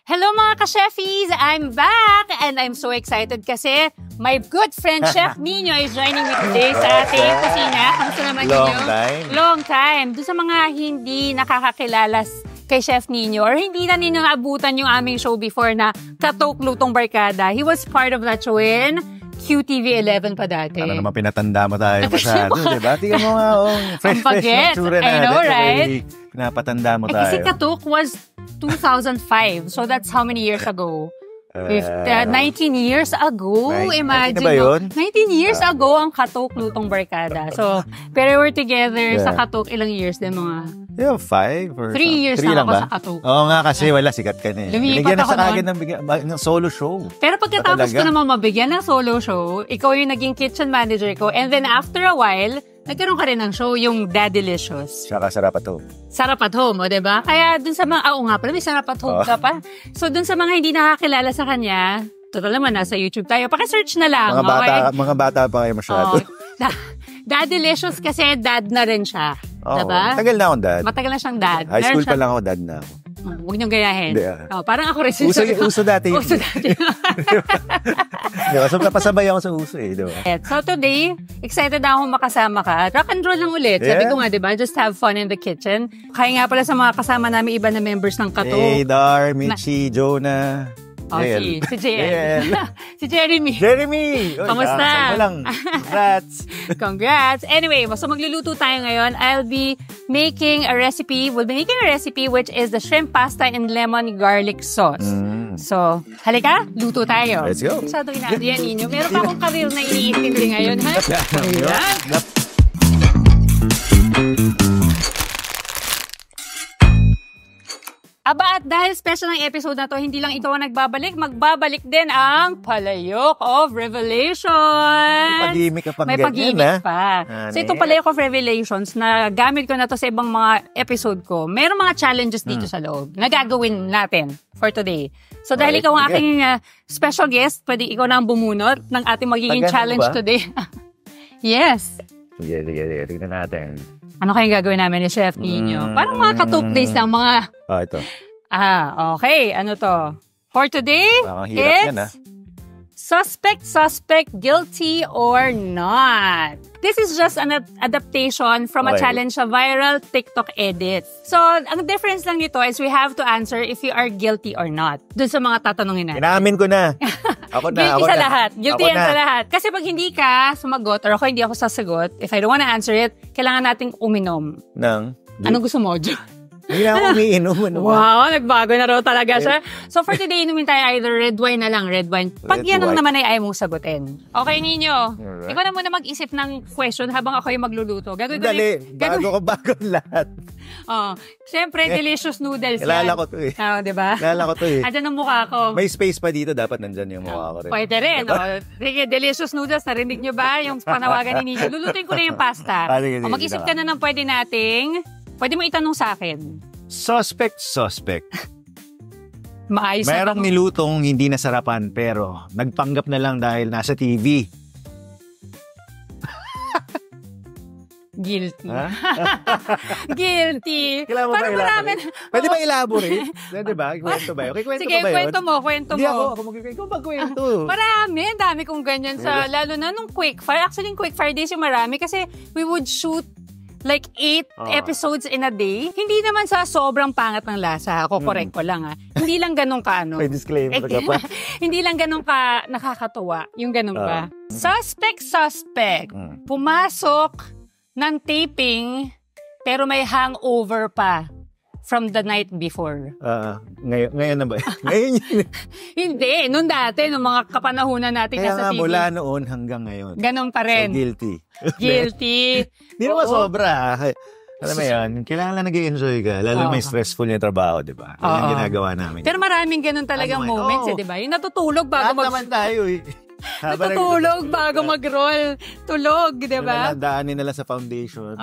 Hello mga ka-chefies! I'm back! And I'm so excited kasi my good friend Chef Nino is joining me today sa ating kusina. Kamusta naman ninyo? Long time. Doon sa mga hindi nakakakilala kay Chef Nino or hindi na ninyo naabutan yung aming show before na Katok Lutong Barkada. He was part of that show in QTV11 pa dati. Ano naman pinatanda mo tayo masyado, diba? Tingnan mo nga, fresh na tsura natin. I know, right? Pinapatanda mo tayo. Kasi Katok was 2005. So that's how many years ago? 19 years ago, imagine. Ba yun? 19 years ago ang Katok Lutong Barkada. So, pero we're together sa Katok ilang years din mga? 5 or 3 years na ako sa Katok. Oo nga kasi wala, sikat ka na eh. Lumipat ako ng solo show. Pero pagkatapos ko naman mabigyan ng solo show, ikaw yung naging kitchen manager ko. And then after a while, nagkaroon ka rin ng show, yung Daddylicious. Saka Sarap at Home. Sarap at Home, o diba? Kaya dun sa mga, nga pala, may Sarap at Home ka pa. So dun sa mga hindi nakakilala sa kanya, total naman, nasa YouTube tayo. Pakisearch na lang. Mga bata pa kayo masyado. Daddylicious kasi dad na rin siya. Diba? Tagal na akong dad. Matagal na siyang dad. High school pa lang ako, dad na ako. Huwag niyong gayahin. Parang ako rin. Uso dati. Uso dati. So, napasabay ako sa uso eh. Diba? So today, excited na akong makasama ka. Rock and roll lang ulit. Sabi ko nga, diba? Just have fun in the kitchen. Kaya nga pala sa mga kasama namin, iba na members ng Katok. Hey, Dar, Michi, Jonah. Si JL. Si Jeremy. Kamusta? Congrats. Congrats. Anyway, so magluluto tayo ngayon. I'll be making a recipe. We'll be making a recipe which is the shrimp pasta and lemon garlic sauce. So, halika, luto tayo. Let's go. Masyado inaadiyan ninyo. Meron pa akong karir na iniintindi ngayon, ha? Ayan. Aba, at dahil special ng episode na to, hindi lang ito ang nagbabalik, magbabalik din ang Palayok of Revelation. May pag-gimik pa. So itong Palayok of Revelations, na gamit ko na to sa ibang mga episode ko, mayroong mga challenges dito sa loob na gagawin natin for today. So dahil ikaw ang aking special guest, pwede ikaw na ang bumunot ng ating magiging challenge today. Yes. Sige. Tignan natin. Ano kayong gagawin namin ni Chef Nino? Parang mga Katok days lang, mga... Ito. Okay. Ano to? For today, it's suspect, guilty or not. This is just an adaptation from a challenge, a viral TikTok edit. So, ang difference lang dito is we have to answer if you are guilty or not. Dun sa mga tatanungin natin. Inamin ko na. Ako na. Guilty sa lahat. Guilty yan sa lahat. Kasi pag hindi ka sumagot or ako hindi ako sasagot, if I don't wanna answer it, kailangan nating uminom. Anong gusto mo, Jo? Hindi na ako umiinom. Wow, nagbago na raw talaga siya. So for today, inumin tayo either red wine na lang, red wine. Pag yan ang naman ay ayaw mong sagutin. Okay, Nino. Ikaw na muna mag-isip ng question habang ako yung magluluto. Bago lahat. Siyempre, delicious noodles yan. Kilala ko to eh. Diba? Kilala ko to eh. Andyan ang mukha ko. May space pa dito, dapat nandyan yung mukha ko rin. Pwede rin. Sige, delicious noodles. Narinig nyo ba yung panawagan ni Nino? Lulutuin ko na yung pasta. Mag-isip ka na ng pwede mo itanong sa akin. Suspect. Maayos na. Merong nilutong hindi nasarapan pero nagpanggap na lang dahil nasa TV. Guilty. Guilty. Parang marami. Pwede ba elaborate? Diba? Kwento ba yun? Sige, kwento mo. Hindi ako magkikwento. Ikaw magkwento. Marami. Dami kong ganyan lalo na nung Quickfire. Actually, yung Quickfire days yung marami kasi we would shoot like 8 episodes in a day. Hindi naman sa sobrang pangat ng lasa. Ako, correct ko lang Hindi lang ganun ka May disclaimer ka pa. Hindi lang ganun ka nakakatuwa. Yung ganun ba? Suspect. Pumasok ng taping pero may hangover pa from the night before. Ngayon na ba? Ngayon yun. Hindi. Noon dati, nung mga kapanahunan natin sa TV. Mula noon hanggang ngayon. Ganun pa rin. So, guilty. Hindi naman sobra. Alam mo yan, kailangan lang nag-i-enjoy ka. Lalo may stressful yung trabaho, di ba? Yan yung ginagawa namin. Pero maraming ganun talagang moments, di ba? Yung natutulog bago naman tayo eh. Natutulog bago mag-roll. Tulog, di ba? Daanin nila sa foundation.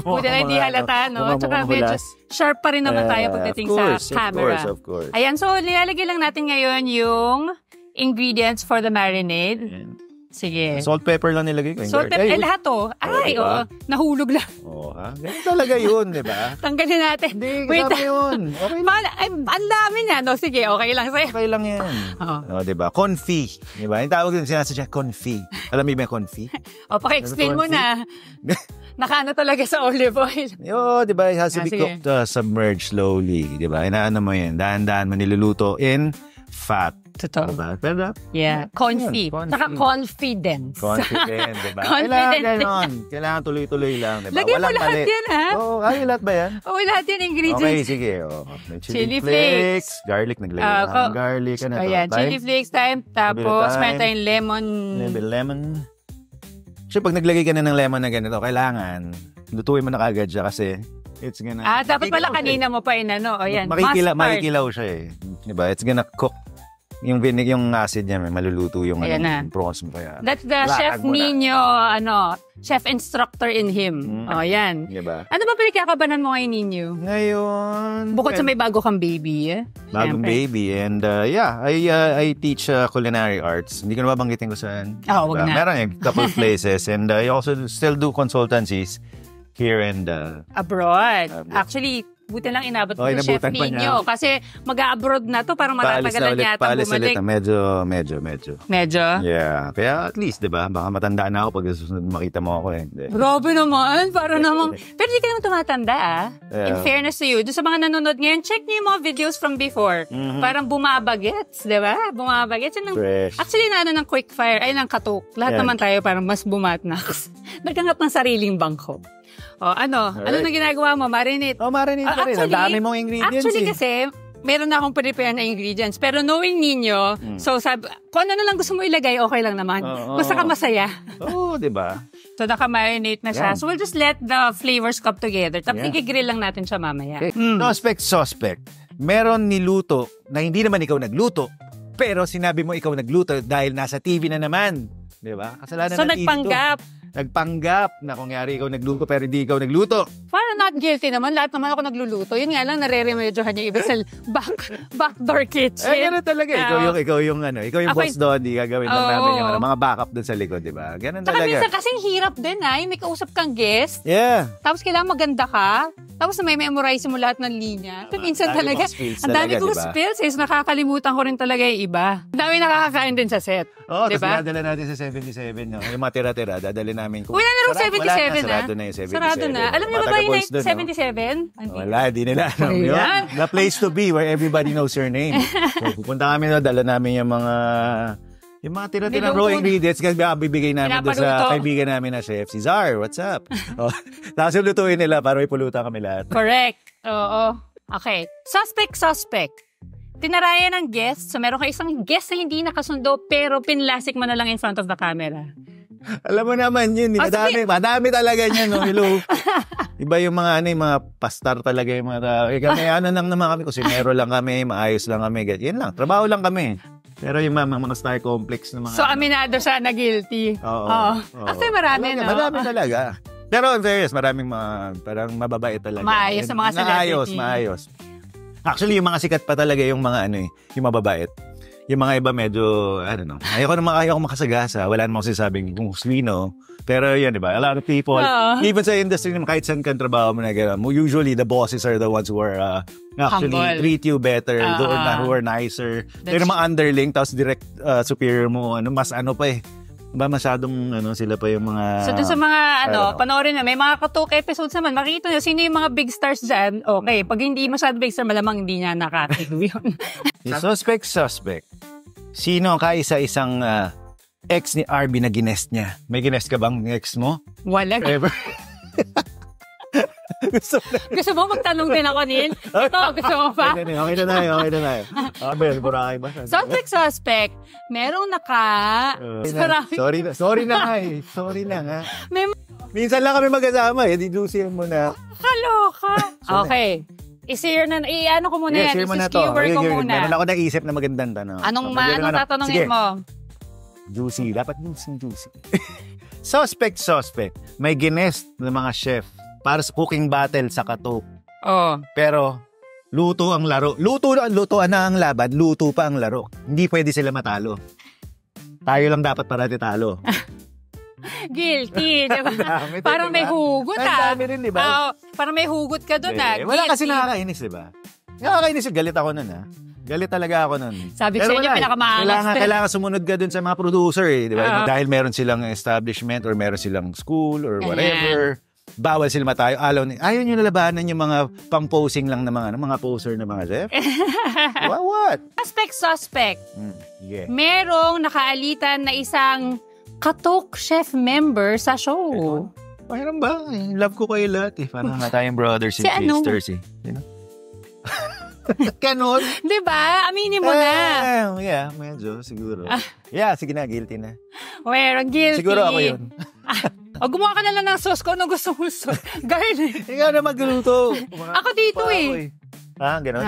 Buti na hindi halata, no? Tsaka medyo sharp pa rin naman tayo pagdating sa camera. Of course. Ayan, so nilalagay lang natin ngayon yung ingredients for the marinade. Sige. Salt, pepper lang nilagay ko. Salt, pepper. Lahat to. Ay, diba? Nahulog lang. Ganun talaga yun, di ba? Tanggalin natin. Hindi, kasama yun. Okay lang. Ang dami niya. No, sige, okay lang sa'yo. Okay lang yan. Di ba? Confit. Di ba? Yung tawag din sinasadya, confit. Alam mo yung confit? Paki-explain mo na. Nakaano talaga sa olive oil. Di ba? It has to be cooked, submerged slowly. Di ba? Inaano mo yan. Dahan-dahan mo niluluto in fat. Totoo. Diba? Pero, confit. Saka confidence. Confident, diba? Kailangan ganon. Kailangan tuloy-tuloy lang, diba? Lagyan mo lahat yan, ha? Lahat ba yan? Lahat yan ingredients. Okay, sige. Chili flakes. Garlic, naglagay ng garlic. Ano to? Ayan, chili flakes time. Tapos, meron tayong lemon. Lemon. So, pag naglagay ka na ng lemon na ganito, kailangan, lutuin mo na kagad siya kasi it's gonna... dapat pala kanina mo pa inano. Ayan, makikilaw siya eh. Diba? It's gonna cook. Yung acid niya, may maluluto yung prawns mo kaya. That's the Chef Nino, chef instructor in him. Yan. Diba? Ano ba pinagkakabanan mo ngayon, Nino? Ngayon... Bukod sa may bago kang baby, Bagong baby. And I teach culinary arts. Hindi ko na babanggitin ko saan. Wag na. Meron a couple places. And I also still do consultancies here and... abroad. Actually, buti lang inabot ko Chef Nino. Kasi mag-abroad na to, parang matatagalan yata bumalik. Medyo? Yeah. Kaya at least, di ba? Baka matanda na ako pag susunod makita mo ako eh. Grabe naman. Para namang... Pero di ka naman tumatanda In fairness to you. Doon sa mga nanonood ngayon, check niyo yung mga videos from before. Parang bumabagets, di ba? Bumabagets. Actually, ng quick fire, ng katok. Lahat naman tayo parang mas bumatnaks. Nagkangat ng sariling bangko. Ano na ginagawa mo? Marinate? Marinate pa rin. Ang dami mong ingredients. Actually kasi, meron na akong prepare na ingredients. Pero knowing ninyo, so sabi, kung ano na lang gusto mo ilagay, okay lang naman. Basta ka masaya. Di ba? So naka-marinate na siya. So we'll just let the flavors come together. Tapos i-grill lang natin siya mamaya. Okay. Suspect. Meron niluto na hindi naman ikaw nagluto, pero sinabi mo ikaw nagluto dahil nasa TV na naman. Di ba? Kasalanan so ng nagpanggap. Nagpanggap na kung yari ikaw nagluto pero hindi ikaw nagluto. Parang not guilty naman. Lahat naman ako nagluluto. Yun nga lang, nare-remedyohan niya iba sa backdoor kitchen. Gano'n talaga. Ikaw yung boss doon. Di gagawin lang namin yung mga backup doon sa likod, di ba? Gano'n talaga. Minsan kasing hirap din yung may kausap kang guest. Yeah. Tapos kailangan maganda ka. Tapos may memorize mo lahat ng linya. So, minsan talaga, ang dami kong spills. Nakakalimutan ko rin talaga yung iba. Ang dami nakakakain din sa set. Tapos dinadala natin sa 77. Yung mga tira-tira, dadali namin. Wala na rin 77, Sarado na yung 77. Sarado na. Alam niyo ba ba yung 77? Wala, di nila. The place to be where everybody knows your name. So, pupunta kami na, dala namin yung mga tira-tira raw ingredients kasi bibigay namin doon sa kaibigan namin na chef, si Zar. What's up? Tapos yung lutuin nila para may pulutan kami lahat. Correct. Oo. Okay. Suspect. Tinarayan ng guest. So, meron ka isang guest na hindi nakasundo pero pinlasik mo na lang in front of the camera. Alam mo naman yun. Madami talaga niyan. No? Hello. Iba yung mga pastar talaga yung mga kami. Lang naman kami. Kusinero lang kami. Maayos lang kami. Yan lang. Trabaho lang kami. Pero yung mga star complex na mga... So, aminado siya na guilty. Oo. Kasi marami, no? Marami talaga. Pero in fairness, maraming parang mababait talaga. Maayos sa mga celebrity. Maayos. Actually, yung mga sikat pa talaga yung mga yung mababait. Yung mga iba medyo, I don't know. Ayoko makasagasa. Wala namang sasabing kung sino. Pero yun, di ba? A lot of people, even sa industry naman, kahit saan kang trabaho mo na gano'n, usually the bosses are the ones who are actually humble. Treat you better, who are nicer. Pero mga underling, tapos direct superior mo, mas pa eh. Ba masyadong sila pa yung mga... So dun sa mga panoorin na may mga katok episodes naman, makikita nyo sino yung mga big stars dyan. Okay, pag hindi masyado big star, malamang hindi niya nakatigo yun. Suspect. Sino ang kaisa-isang ex ni RB na ginest niya? May ginest ka bang ex mo? Wala. Ever? Gusto mo magtanong din ako, Neil? Ito, gusto mo pa? Okay na tayo. Burakay ba? Suspect. Merong Sorry na nga eh. Sorry na nga. Minsan lang kami magkasama eh. Didusin mo na. Kaloka. Okay. I-share na, i-ano ko muna yan. I-skewer ko muna. Meron ako naisip na magandang tanong. Anong tatanungin mo? Juicy. Dapat juicy. Suspect. May ginest ng mga chef para sa cooking battle sa katok. Pero, luto ang laro. Lutoan na ang laban, luto pa ang laro. Hindi pwede sila matalo. Tayo lang dapat parati talo. Guilty, diba? Parang may hugot, Ang dami rin, diba? Parang may hugot ka doon, Wala kasi nakakainis, diba? Nakakainis, galit ako nun, Galit talaga ako nun. Sabi ko sa inyo, pinakamaangas. Kailangan sumunod ka dun sa mga producer, diba? Dahil meron silang establishment or meron silang school or whatever. Bawal sila tayo. Ayaw nyo nalabanan yung mga pang-posing lang na mga poser na mga chef? What? Suspect. Yeah. Merong nakaalitan na isang katok chef member sa show. Mayroon ba? Love ko kayo lahat. Parang nga tayong brothers and sisters. You know? Ganon. Diba? Aminin mo na. Yeah, medyo. Siguro. Yeah, sige na. Guilty na. Merong guilty. Siguro ako yun. Gumawa ka na lang ng sauce ko. Anong gusto mo sauce? Garlic. Ikaw na magluto. Ako dito Ganon?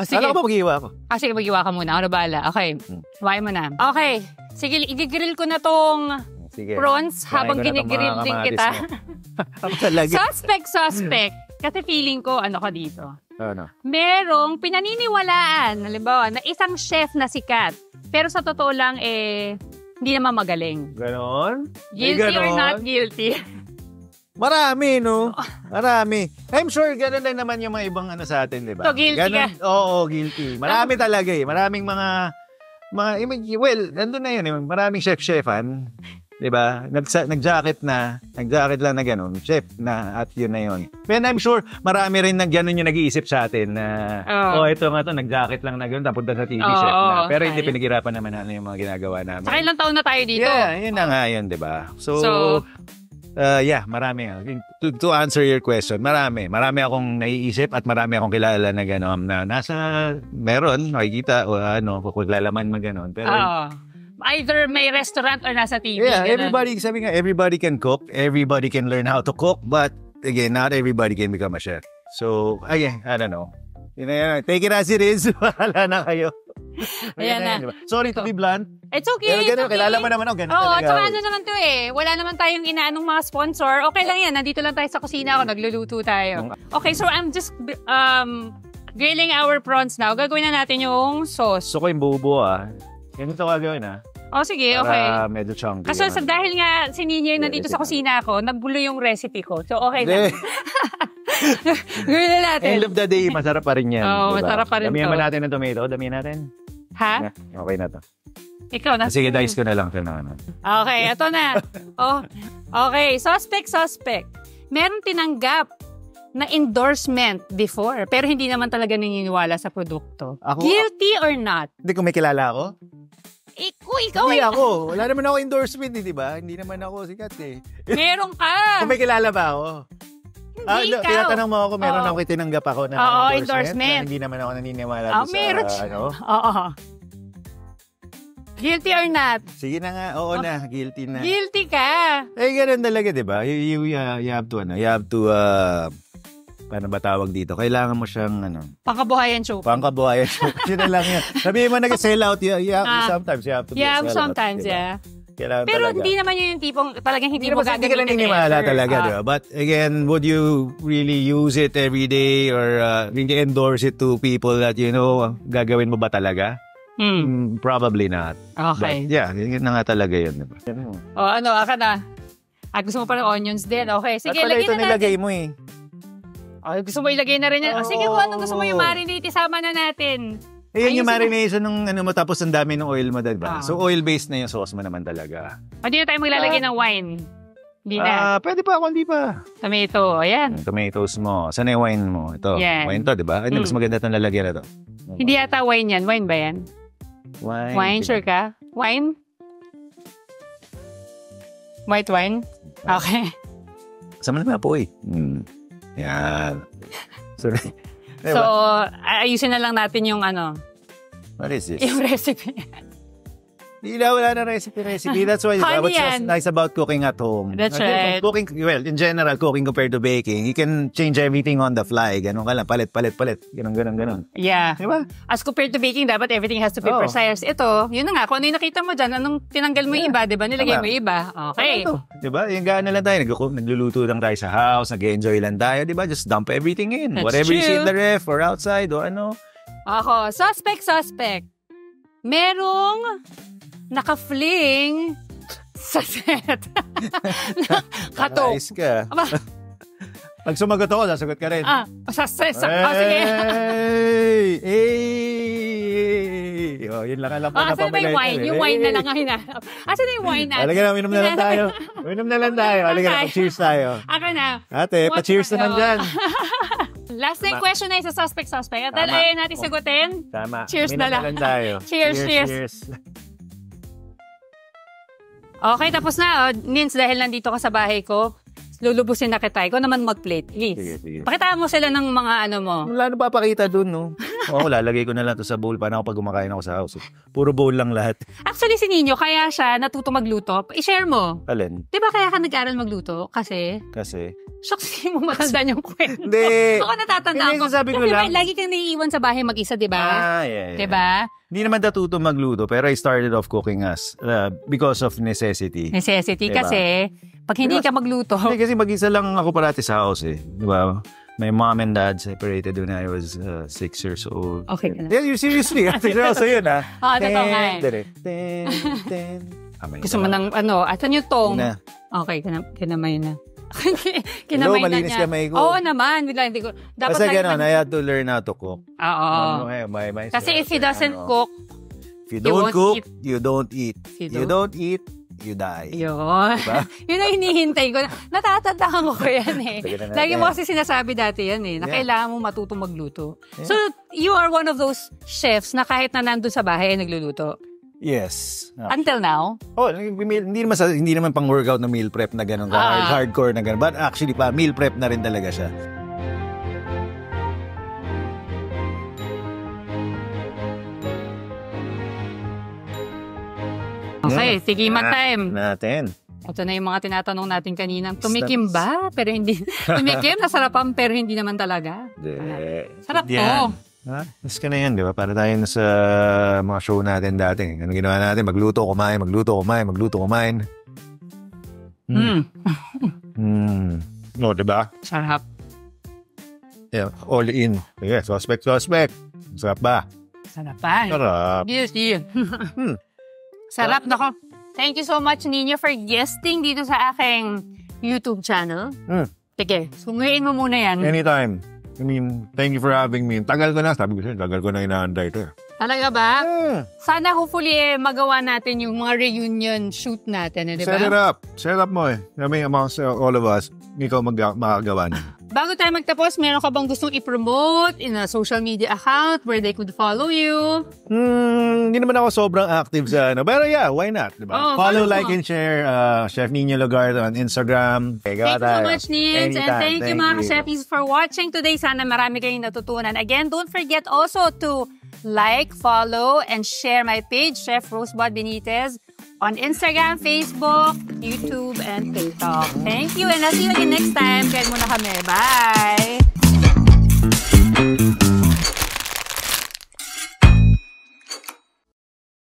Sige. Alam ko ba mag-iwa ako? Sige, mag-iwa ka muna. Ako na bahala. Okay. Huwag mo na. Okay. Sige, i-grill ko na tong prawns habang ginigrill din kita. Suspect. Kasi feeling ko, ano ka dito? Merong pinaniniwalaan, halimbawa, na isang chef na sikat. Pero sa totoo lang, hindi naman magaling. Ganon? Guilty or not guilty? Marami, no? Marami. I'm sure gano'n lang naman yung mga ibang sa atin, di ba? So, guilty ka? Oo, guilty. Marami talaga Maraming well, nandun na yun. Maraming chef-chefan. Di ba? Nag-jacket lang na gano'n. Chef na at yun na yun. Pero I'm sure marami rin na gano'n yung nag-iisip sa atin na ito nga to, nag-jacket lang na gano'n tapos sa TV chef na. Pero hindi pinaghirapan naman yung mga ginagawa namin. Saka ilang taon na tayo dito. Yeah, yun na nga yun, di ba? So marami. To answer your question, marami akong naiisip at marami akong kilala na gano'n na meron, makikita o kukulalaman mo gano'n. Pero either may restaurant or nasa TV. Yeah, everybody can cook, everybody can learn how to cook, but again, not everybody can become a chef. So, again, I don't know. Take it as it is. Wala na kayo. Ayan na. Diba? Sorry to be blunt. It's okay. Pero kilala mo naman ako. Tsaka ano naman to wala naman tayong inaanong mga sponsor. Okay lang yan. Nandito lang tayo sa kusina ako. Nagluluto tayo. Okay, so I'm just grilling our prawns now. Gagawin na natin yung sauce. So ko yung bubo Ganito gagawin sige, okay. Para medyo chunky. Kasi dahil nga si Nino nandito sa kusina ako, nagbulo yung recipe ko. So okay lang. Gawin na natin. End of the day, masarap pa rin yan. Masarap pa rin Damihan ba natin ng tomato? Damihan natin? Ha? Okay na to. Ikaw na. Sige, dice ko na lang. Okay, ito na. Okay, suspect. Meron tinanggap na endorsement before, pero hindi naman talaga naniniwala sa produkto. Guilty or not? Hindi ko may kilala ako? Ikaw hindi ako. Wala naman ako endorsement, di ba? Hindi naman ako sikat Meron ka. Kung may kilala ba ako? Hindi ikaw. Tinatanong mo ako, meron ako tinanggap ako na endorsement. Hindi naman ako naniniwala meron sa Guilty or not? Sige na nga, guilty na. Guilty ka. Ganun talaga, di ba? You have to, paano ba tawag dito? Kailangan mo siyang, Pangkabuhayan show. Yun na lang yun. Sabihin mo nag-sell out, sometimes you have to sell out. Sometimes, diba? Pero talaga. Hindi naman yun yung tipong talagang hindi mo gagamitin. Hindi ka naniniwala talaga, diba? But again, would you really use it every day or really endorse it to people that gagawin mo ba talaga? Probably not. Okay. But yun na nga talaga yun. Diba? Aka na. Gusto mo pa ng onions din. Okay, sige, lagay na natin. Ito nilagay mo gusto mo ilagay na rin yan? Sige, kung anong gusto mo yung marinate, isama na natin. Yan yung marination ng mo tapos ang dami ng oil mo, diba? So oil-based na yung sauce mo naman talaga. Hindi na tayo maglalagay ng wine. Hindi na. Pwede pa, hindi pa. Tomato, ayan. Tomatoes mo. Saan yung wine mo? Ito, yan. Wine to, diba? Mas maganda itong lalagyan na to. Hindi yata wine yan. Wine ba yan? Wine, sure ka? Wine? White wine? Okay. Sama naman po Yan. So, ayusin na lang natin yung What is this? Yung recipe. Wala na recipe. That's why what's nice about cooking at home. That's right. Cooking, in general, cooking compared to baking, you can change everything on the fly. Ganon ka lang, palit. Ganon. Yeah. Diba? As compared to baking, dapat everything has to be precise. Ito, yun na nga, kung ano yung nakita mo dyan, anong tinanggal mo yung iba, diba? Nilagay mo yung iba. Okay. Diba? Yung gana lang tayo, nagluluto lang tayo sa house, nag-enjoy lang tayo, diba? Just dump everything in. That's whatever true. you see in the ref or outside or Ako, suspect. Merong naka-fling sa set. Kato. Nice ka. Pag sumagot ako, sasagot ka rin. Sa set. Sige. Hey! Oh, yun lang alam ko na asan ba yung wine? Yung wine na lang ang hinahanap. Asan na yung wine natin? Halika na, minom na lang tayo. Minom na lang tayo. Halika na, cheers tayo. Ako na. Ate, pa-cheers naman dyan. Last na question na sa suspect. Dahil ayaw natin sagutin. Tama. Cheers na lang. Tayo. Cheers. Okay, tapos na. Nins, dahil nandito ka sa bahay ko, lulubusin na kita. Ikaw naman mag-plate, please. Sige. Pakita mo sila ng mga ano mo. Wala na papakita dun, no? Oo, lalagay ko na lang to sa bowl. Paano ako pag kumakain ako sa house? Puro bowl lang lahat. Actually, si Nino, kaya siya natuto magluto. I-share mo. Alin? Di ba kaya ka nag-aral magluto? Kasi? Shucks, hindi mo matandaan yung kwento. Hindi. Ako natatandaan ko. Sabi ko lang. Lagi kang naiiwan sa bahay mag-isa, di ba? Yeah. Di ba? Hindi naman natuto magluto, pero I started off cooking because of necessity. Necessity, diba? Kasi pag hindi ka magluto. Kasi mag-isa lang ako parati sa house eh. Di ba? My mom and dad separated when I was 6 years old. Okay ka na. Yeah, seriously. So yun ha. Totoo nga eh. Gusto mo ng asan yung tong? Okay, kinamay na. Hello, malinis kamay ko. Oo naman. Hindi ko. Dapat kasi gano'n, I had to learn how to cook. Oo. Kasi if he doesn't cook, if you don't cook, you don't eat. You don't eat, you die. Yun. Diba? Yun ang hinihintay ko. Natatandaan ko yan eh. Lagi mo kasi sinasabi dati yan eh, na kailangan mo matutong magluto. Yeah. So, you are one of those chefs na kahit na nandun sa bahay ay nagluluto. Yes. Until now? Oh, hindi naman pang workout na meal prep na gano'n hardcore na gano'n. But actually meal prep na rin talaga siya. Okay, tikiman time. Natin. Ito na yung mga tinatanong natin kaninang. Tumikim ba? Pero hindi. Tumikim, nasarapan pero hindi naman talaga. Sarap to. Mas ka na yan, di ba? Para tayo sa mga show natin dati. Ano ginawa natin? Magluto, kumain. No, di ba? Sarap. Yeah, all in. Yeah, suspect. Sarap ba? Sarapan. Sarap. Yes. Sarap. Nako. Thank you so much, Nino, for guesting dito sa aking YouTube channel. Sige, sunguin mo muna yan. Anytime. I mean, thank you for having me. Tagal ko na inaantay ito. Talaga ba? Sana hopefully magawa natin yung mga reunion shoot natin, di ba? Set up mo eh. I mean, amongst all of us, ikaw makagawa na. Bago tayo magtapos, meron ka bang gustong i-promote in a social media account where they could follow you? Hindi naman ako sobrang active sa Pero yeah, why not? Diba? Follow, like, and share Chef Nino Lugardo on Instagram. Thank you so much, Nins. And thank you mga ka-chefis for watching today. Sana marami kayong natutunan. Again, don't forget also to like, follow, and share my page, Chef Rosebud Benitez, on Instagram, Facebook, YouTube, and TikTok. Thank you, and I'll see you again next time. Kaya muna kami. Bye!